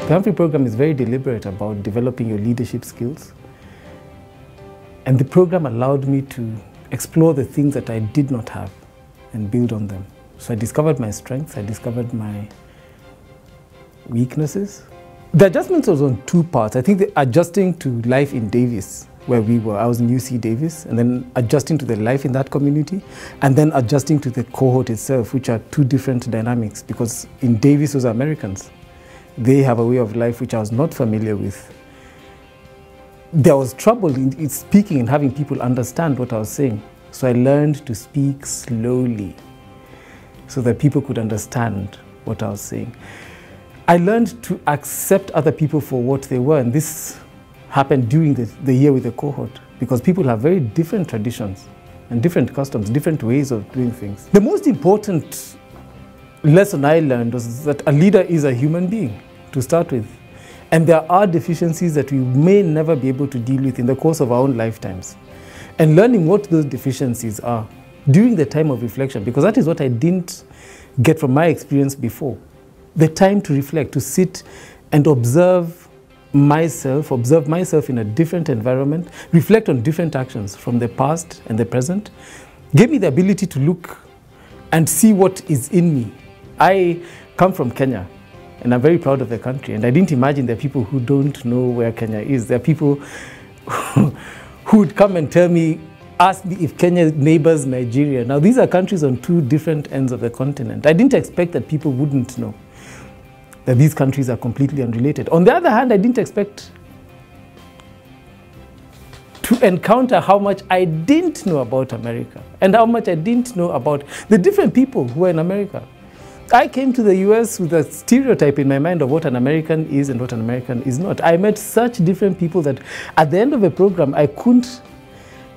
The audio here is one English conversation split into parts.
The Humphrey program is very deliberate about developing your leadership skills. And the program allowed me to explore the things that I did not have and build on them. So I discovered my strengths, I discovered my weaknesses. The adjustment was on two parts. I think the adjusting to life in Davis, where we were. I was in UC Davis, and then adjusting to the life in that community, and then adjusting to the cohort itself, which are two different dynamics, because in Davis, those are Americans. They have a way of life which I was not familiar with. There was trouble in speaking and having people understand what I was saying. So I learned to speak slowly so that people could understand what I was saying. I learned to accept other people for what they were, and this happened during the year with the cohort, because people have very different traditions and different customs, different ways of doing things. The most important lesson I learned was that a leader is a human being to start with. And there are deficiencies that we may never be able to deal with in the course of our own lifetimes. And learning what those deficiencies are during the time of reflection, because that is what I didn't get from my experience before. The time to reflect, to sit and observe myself in a different environment, reflect on different actions from the past and the present, gave me the ability to look and see what is in me. I come from Kenya, and I'm very proud of the country, and I didn't imagine there are people who don't know where Kenya is. There are people who would come and tell me, ask me if Kenya neighbors Nigeria. Now, these are countries on two different ends of the continent. I didn't expect that people wouldn't know that these countries are completely unrelated. On the other hand, I didn't expect to encounter how much I didn't know about America and how much I didn't know about the different people who are in America. I came to the US with a stereotype in my mind of what an American is and what an American is not. I met such different people that at the end of the program, I couldn't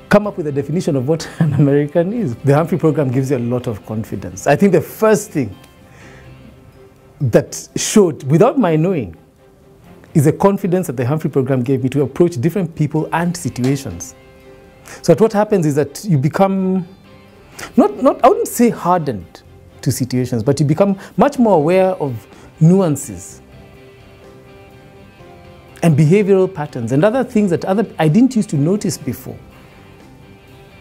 come up with a definition of what an American is. The Humphrey program gives you a lot of confidence. I think the first thing that showed, without my knowing, is the confidence that the Humphrey program gave me to approach different people and situations. So what happens is that you become, I wouldn't say hardened to situations, but you become much more aware of nuances and behavioral patterns and other things that I didn't used to notice before,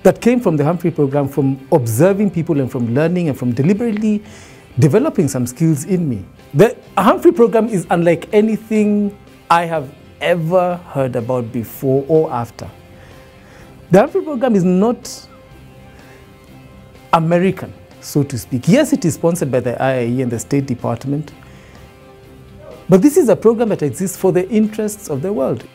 that came from the Humphrey program, from observing people and from learning and from deliberately developing some skills in me. The Humphrey program is unlike anything I have ever heard about before or after. The Humphrey program is not American, so to speak. Yes, it is sponsored by the IIE and the State Department, but this is a program that exists for the interests of the world.